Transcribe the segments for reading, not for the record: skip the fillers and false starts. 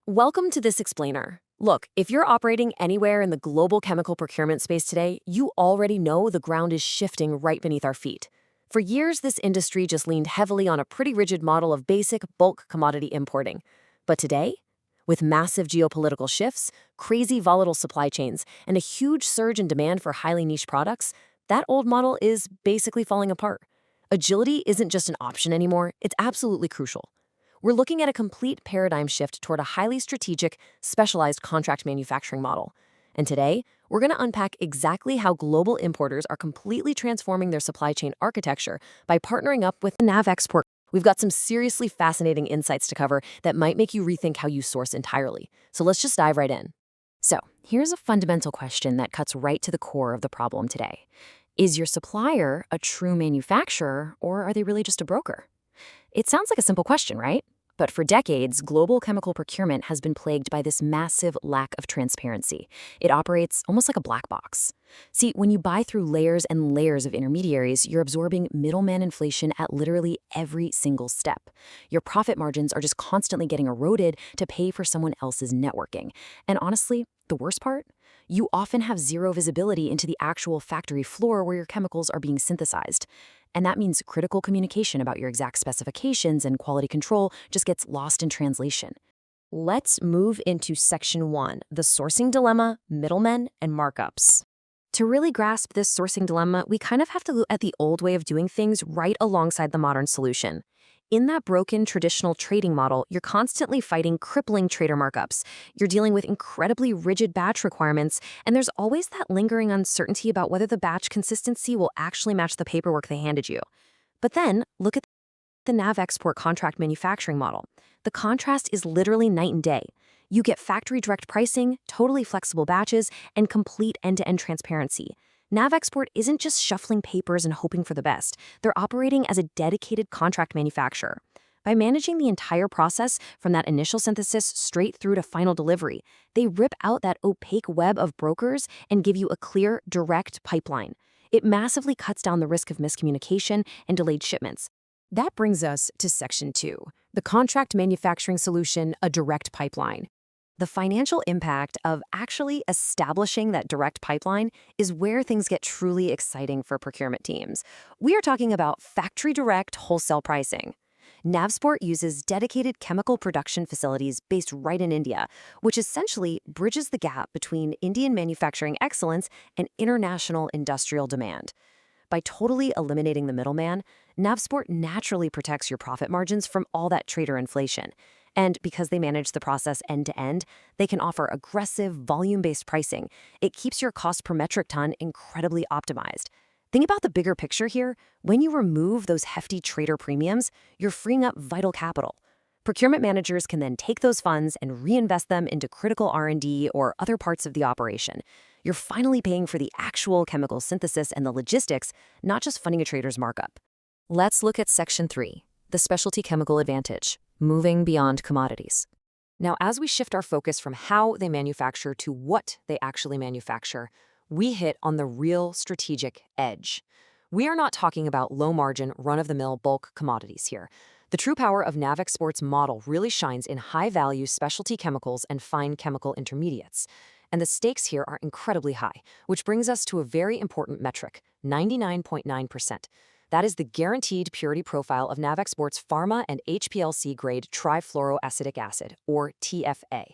Welcome to this explainer. Look, if you're operating anywhere in the global chemical procurement space today, you already know the ground is shifting right beneath our feet. For years, this industry just leaned heavily on a pretty rigid model of basic bulk commodity importing. But today, with massive geopolitical shifts, crazy volatile supply chains, and a huge surge in demand for highly niche products, that old model is basically falling apart. Agility isn't just an option anymore, it's absolutely crucial. We're looking at a complete paradigm shift toward a highly strategic, specialized contract manufacturing model. And today, we're going to unpack exactly how global importers are completely transforming their supply chain architecture by partnering up with NavXport. We've got some seriously fascinating insights to cover that might make you rethink how you source entirely. So let's just dive right in. So, here's a fundamental question that cuts right to the core of the problem today. Is your supplier a true manufacturer, or are they really just a broker? It sounds like a simple question, right? But for decades, global chemical procurement has been plagued by this massive lack of transparency. It operates almost like a black box. See, when you buy through layers and layers of intermediaries, you're absorbing middleman inflation at literally every single step. Your profit margins are just constantly getting eroded to pay for someone else's networking. And honestly, the worst part? You often have zero visibility into the actual factory floor where your chemicals are being synthesized. And that means critical communication about your exact specifications and quality control just gets lost in translation. Let's move into Section 1, the sourcing dilemma, middlemen, and markups. To really grasp this sourcing dilemma, we kind of have to look at the old way of doing things right alongside the modern solution. In that broken traditional trading model, you're constantly fighting crippling trader markups. You're dealing with incredibly rigid batch requirements, and there's always that lingering uncertainty about whether the batch consistency will actually match the paperwork they handed you. But then, look at the NavXport contract manufacturing model. The contrast is literally night and day. You get factory direct pricing, totally flexible batches, and complete end-to-end transparency. NavXport isn't just shuffling papers and hoping for the best. They're operating as a dedicated contract manufacturer. By managing the entire process from that initial synthesis straight through to final delivery, they rip out that opaque web of brokers and give you a clear, direct pipeline. It massively cuts down the risk of miscommunication and delayed shipments. That brings us to Section 2, the contract manufacturing solution, a direct pipeline. The financial impact of actually establishing that direct pipeline is where things get truly exciting for procurement teams. We are talking about factory direct wholesale pricing. NavXport uses dedicated chemical production facilities based right in India, which essentially bridges the gap between Indian manufacturing excellence and international industrial demand. By totally eliminating the middleman, NavXport naturally protects your profit margins from all that trader inflation. And because they manage the process end-to-end, they can offer aggressive, volume-based pricing. It keeps your cost per metric ton incredibly optimized. Think about the bigger picture here. When you remove those hefty trader premiums, you're freeing up vital capital. Procurement managers can then take those funds and reinvest them into critical R&D or other parts of the operation. You're finally paying for the actual chemical synthesis and the logistics, not just funding a trader's markup. Let's look at Section 3, the specialty chemical advantage. Moving beyond commodities. Now, as we shift our focus from how they manufacture to what they actually manufacture, we hit on the real strategic edge. We are not talking about low-margin, run-of-the-mill bulk commodities here. The true power of NavXport's model really shines in high-value specialty chemicals and fine chemical intermediates. And the stakes here are incredibly high, which brings us to a very important metric, 99.9%. That is the guaranteed purity profile of NavXport's pharma and HPLC-grade trifluoroacetic acid, or TFA.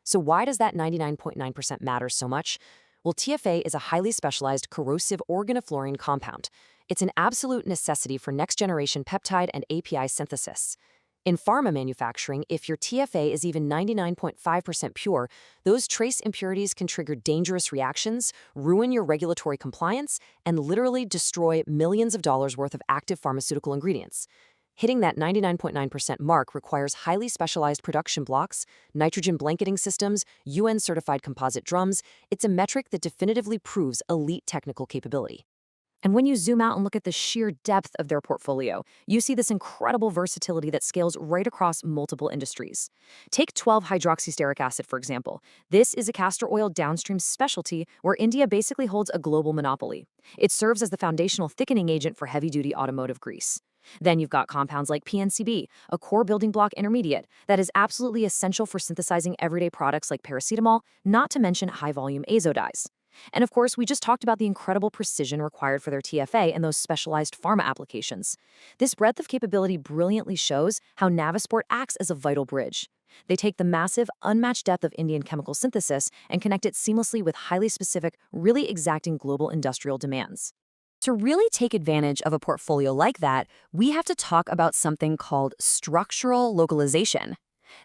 So why does that 99.9% matter so much? Well, TFA is a highly specialized corrosive organofluorine compound. It's an absolute necessity for next-generation peptide and API synthesis. In pharma manufacturing, if your TFA is even 99.5% pure, those trace impurities can trigger dangerous reactions, ruin your regulatory compliance, and literally destroy millions of dollars worth of active pharmaceutical ingredients. Hitting that 99.9% mark requires highly specialized production blocks, nitrogen blanketing systems, UN-certified composite drums. It's a metric that definitively proves elite technical capability. And when you zoom out and look at the sheer depth of their portfolio, you see this incredible versatility that scales right across multiple industries. Take 12-hydroxysteric acid, for example. This is a castor oil downstream specialty where India basically holds a global monopoly. It serves as the foundational thickening agent for heavy-duty automotive grease. Then you've got compounds like PNCB, a core building block intermediate that is absolutely essential for synthesizing everyday products like paracetamol, not to mention high-volume azo dyes. And of course, we just talked about the incredible precision required for their TFA and those specialized pharma applications. This breadth of capability brilliantly shows how NavXport acts as a vital bridge. They take the massive, unmatched depth of Indian chemical synthesis and connect it seamlessly with highly specific, really exacting global industrial demands. To really take advantage of a portfolio like that, we have to talk about something called structural localization.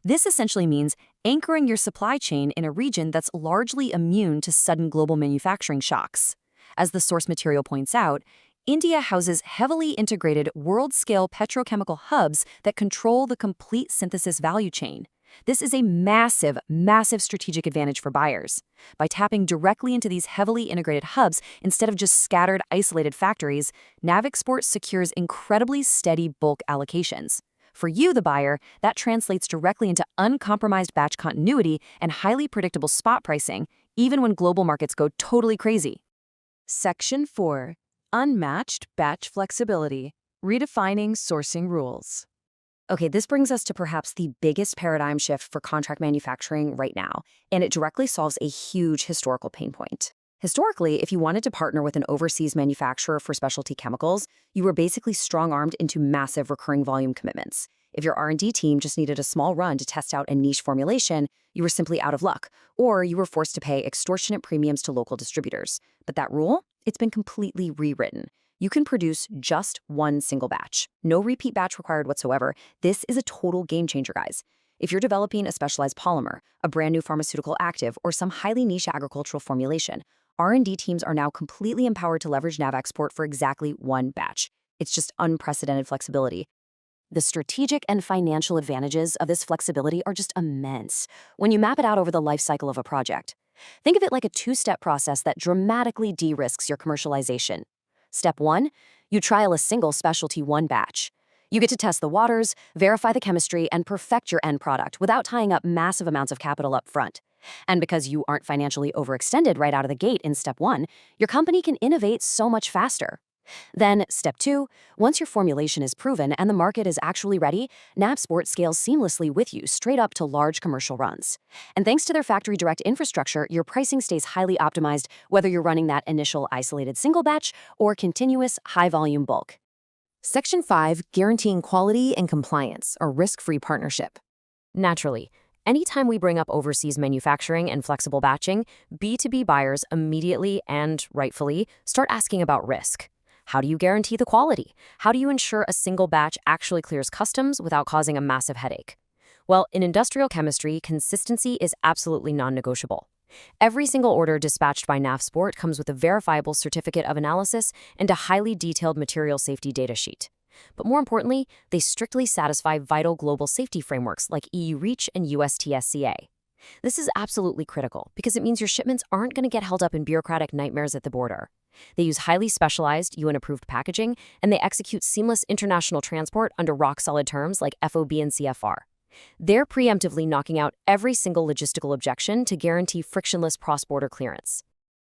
This essentially means anchoring your supply chain in a region that's largely immune to sudden global manufacturing shocks. As the source material points out, India houses heavily integrated world-scale petrochemical hubs that control the complete synthesis value chain. This is a massive, massive strategic advantage for buyers. By tapping directly into these heavily integrated hubs instead of just scattered, isolated factories, NavXport secures incredibly steady bulk allocations. For you, the buyer, that translates directly into uncompromised batch continuity and highly predictable spot pricing, even when global markets go totally crazy. Section 4. Unmatched batch flexibility, redefining sourcing rules. Okay, this brings us to perhaps the biggest paradigm shift for contract manufacturing right now, and it directly solves a huge historical pain point. Historically, if you wanted to partner with an overseas manufacturer for specialty chemicals, you were basically strong-armed into massive recurring volume commitments. If your R&D team just needed a small run to test out a niche formulation, you were simply out of luck, or you were forced to pay extortionate premiums to local distributors. But that rule, it's been completely rewritten. You can produce just one single batch. No repeat batch required whatsoever. This is a total game changer, guys. If you're developing a specialized polymer, a brand new pharmaceutical active, or some highly niche agricultural formulation, R&D teams are now completely empowered to leverage NavXport for exactly one batch. It's just unprecedented flexibility. The strategic and financial advantages of this flexibility are just immense when you map it out over the life cycle of a project. Think of it like a two-step process that dramatically de-risks your commercialization. Step 1, you trial a single specialty one batch. You get to test the waters, verify the chemistry, and perfect your end product without tying up massive amounts of capital up front. And because you aren't financially overextended right out of the gate in step 1, your company can innovate so much faster. Then, step 2, once your formulation is proven and the market is actually ready, NavXport scales seamlessly with you straight up to large commercial runs. And thanks to their factory direct infrastructure, your pricing stays highly optimized whether you're running that initial isolated single batch or continuous high-volume bulk. Section 5, guaranteeing quality and compliance, or risk-free partnership. Naturally, anytime we bring up overseas manufacturing and flexible batching, B2B buyers immediately and rightfully start asking about risk. How do you guarantee the quality? How do you ensure a single batch actually clears customs without causing a massive headache? Well, in industrial chemistry, consistency is absolutely non-negotiable. Every single order dispatched by NavXport comes with a verifiable certificate of analysis and a highly detailed material safety data sheet. But more importantly, they strictly satisfy vital global safety frameworks like EU REACH and USTSCA. This is absolutely critical because it means your shipments aren't going to get held up in bureaucratic nightmares at the border. They use highly specialized, UN-approved packaging, and they execute seamless international transport under rock-solid terms like FOB and CFR. They're preemptively knocking out every single logistical objection to guarantee frictionless cross-border clearance.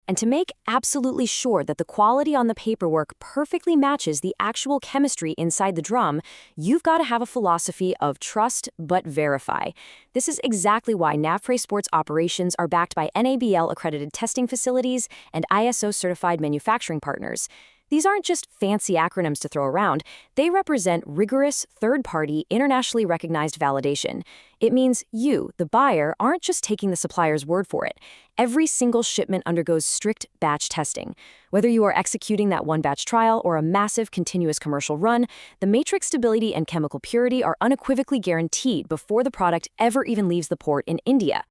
And to make absolutely sure that the quality on the paperwork perfectly matches the actual chemistry inside the drum, you've got to have a philosophy of trust but verify. This is exactly why NavXport's operations are backed by NABL-accredited testing facilities and ISO-certified manufacturing partners. These aren't just fancy acronyms to throw around. They represent rigorous, third-party, internationally recognized validation. It means you, the buyer, aren't just taking the supplier's word for it. Every single shipment undergoes strict batch testing. Whether you are executing that one-batch trial or a massive continuous commercial run, the matrix stability and chemical purity are unequivocally guaranteed before the product ever even leaves the port in India.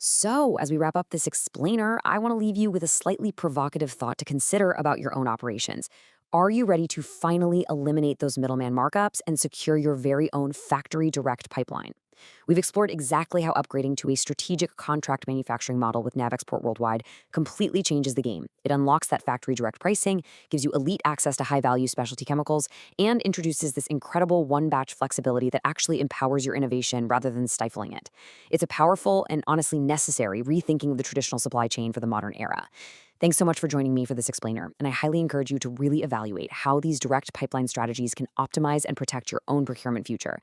So, as we wrap up this explainer, I want to leave you with a slightly provocative thought to consider about your own operations. Are you ready to finally eliminate those middleman markups and secure your very own factory direct pipeline? We've explored exactly how upgrading to a strategic contract manufacturing model with NavXport Worldwide completely changes the game. It unlocks that factory direct pricing, gives you elite access to high-value specialty chemicals, and introduces this incredible one-batch flexibility that actually empowers your innovation rather than stifling it. It's a powerful and honestly necessary rethinking of the traditional supply chain for the modern era. Thanks so much for joining me for this explainer, and I highly encourage you to really evaluate how these direct pipeline strategies can optimize and protect your own procurement future.